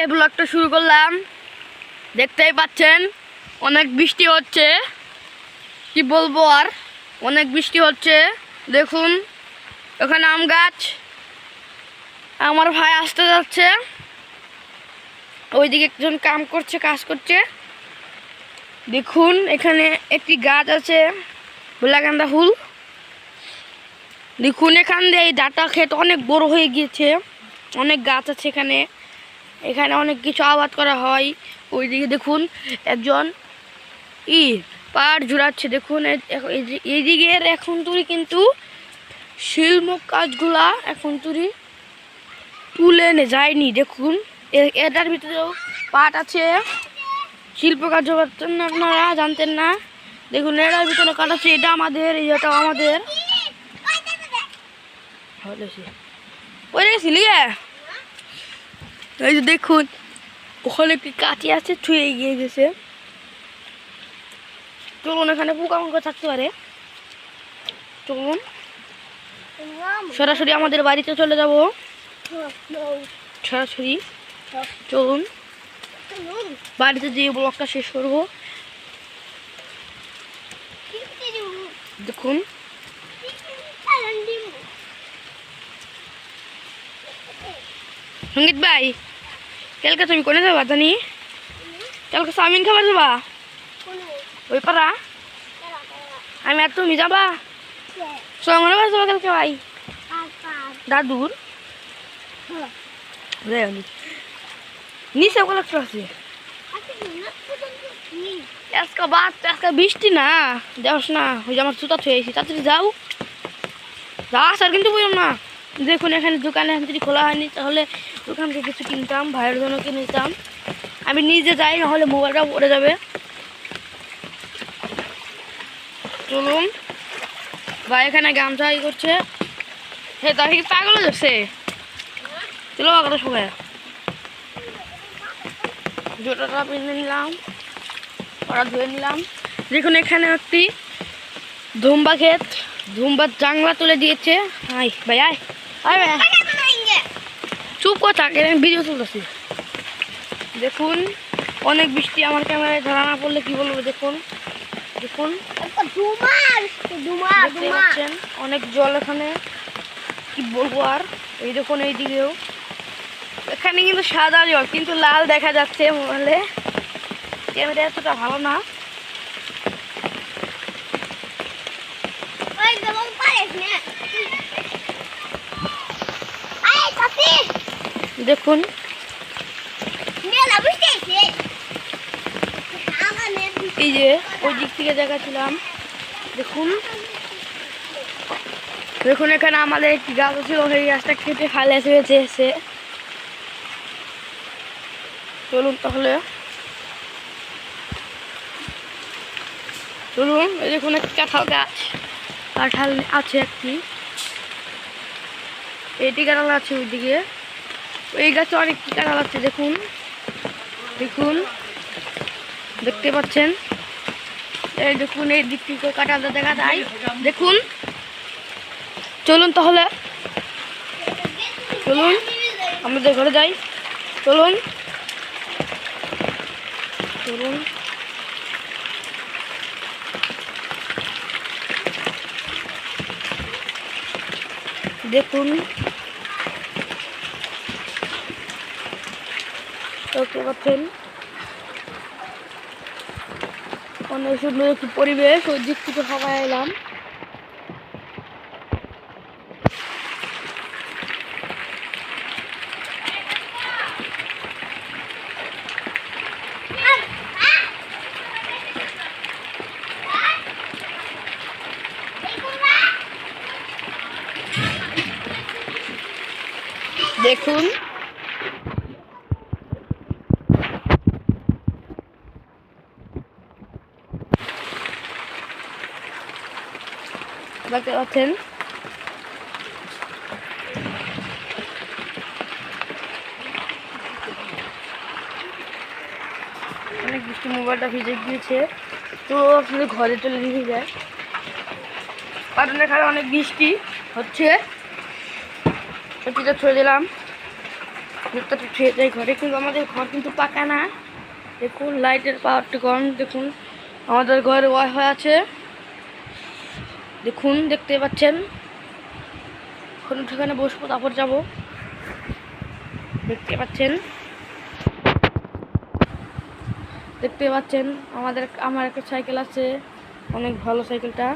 এই ব্লগটা শুরু করলাম। দেখতেই পাচ্ছেন অনেক বৃষ্টি হচ্ছে, কি বলবো আর, অনেক বৃষ্টি হচ্ছে। দেখুন ওখানে আম গাছ, আমার ভাই আসতে যাচ্ছে, ওইদিকে একজন কাজ করছে। দেখুন এখানে একটি গাছ আছে, গোলাকান্দা ফুল। দেখুন এখান দিয়ে এই ডাটা ক্ষেত অনেক বড় হয়ে গিয়েছে, অনেক গাছ আছে এখানে, এখানে অনেক কিছু আবাদ করা হয়। ওইদিকে দেখুন একজন পাড় জুড়াচ্ছে। দেখুন এইদিকের এখন তুলি কিন্তু শিল্প কাজগুলা এখন তুলে এনে যায়নি। দেখুন এটার ভিতরেও পাট আছে, শিল্প কাজ করতেন না আপনারা, জানতেন না। দেখুন এটার ভিতরে কাটাচ্ছে, এটা আমাদের, এটাও আমাদের। এই যে দেখুন ওখানে একটি কাঠি আছে, ছুঁয়ে গিয়ে গেছে। চলুন এখানে পোকামাকড় থাকতে পারে, চলুন সরাসরি আমাদের বাড়িতে চলে যাব। সরাসরি চলুন বাড়িতে যেয়ে ব্লগটা শেষ করবো। দেখুন সঙ্গীত ভাই, কালকে তুমি কোনে যাবা জানি? কালকে চাউমিন খাবার যাবা ওই পারা? আমি আর তুমি যাবা? সঙ্গে যাবা কালকে ভাই? দাদুর নিচে ওগুলো আছে আজকে বৃষ্টি না, যাস না, ওই যে আমার জুতা থুয়েছি, তাড়াতাড়ি যাও, যাস আর কিন্তু বললাম না। দেখুন এখানে দোকানে এখন যদি খোলা হয়নি, তাহলে দোকান থেকে কিছু কিনতাম, ভাইয়ের জন্য কিনে নিতাম। আমি নিজে যাই, নাহলে মোবাইলটা পড়ে যাবে। চলুন ভাই এখানে গামছা করছে, হে তাকে কি পাগল যাচ্ছে? চলো বাগাটা সবাই জুতাটা পিনে নিলাম, ওরা ধুয়ে নিলাম। দেখুন এখানে একটি ধুম্বা ক্ষেত, ধুম্বার জাংলা তুলে দিয়েছে। আয় ভাই আয়, আয় ভাই চুপ কথা, ভিডিও তুলতেছি। দেখুন অনেক বৃষ্টি, আমার ক্যামেরায় ধরা না পড়লে কি বলবো। দেখুন দেখুন দেখতে পাচ্ছেন অনেক জল এখানে, কি বলবো আর। এই দেখুন এইদিকেও, এখানে কিন্তু সাদা জল, কিন্তু লাল দেখা যাচ্ছে মোবাইলে, ক্যামেরা এতটা ভালো না। দেখুন এই যে ওই দিক থেকে দেখাচ্ছিলাম। দেখুন দেখুন এখানে আমাদের একটি গাছ ছিল, সেই গাছটা কেটে ফেলে এসে। চলুন তাহলে চলুন। এই দেখুন একটি কাঁঠাল গাছ, কাঁঠাল আছে একটি, এইটি কাঁঠাল আছে, ওইদিকে ওই গাছে অনেকটি কাঁঠাল আছে। দেখুন দেখুন দেখতে পাচ্ছেন, এই দেখুন এই দিক থেকে কাঁঠালটা দেখা যায়। দেখুন চলুন তাহলে, চলুন আমাদের ঘরে যাই। চলুন চলুন দেখুন দেখতে পাচ্ছেন অনেক সুন্দর একটি পরিবেশ, ওই দিক থেকে সবাই এলাম। দেখুন দেখতে পাচ্ছেন অনেক বৃষ্টি, মোবাইলটা ভিজে গিয়েছে, তো আপনাদের ঘরে চলে নিয়ে যায়, কারণ এখানে অনেক বৃষ্টি হচ্ছে। ছুটিটা ছুঁয়ে দিলাম। ভুট্টাটা খেয়ে যায় ঘরে, কিন্তু আমাদের ঘর কিন্তু পাকা না। দেখুন লাইটের পাওয়ারটা কম। দেখুন আমাদের ঘরে ওয়াইফাই আছে, দেখুন দেখতে পাচ্ছেন। এখন সেখানে বসবো, তারপর যাবো। দেখতে পাচ্ছেন, দেখতে পাচ্ছেন আমার একটা সাইকেল আছে, অনেক ভালো সাইকেলটা।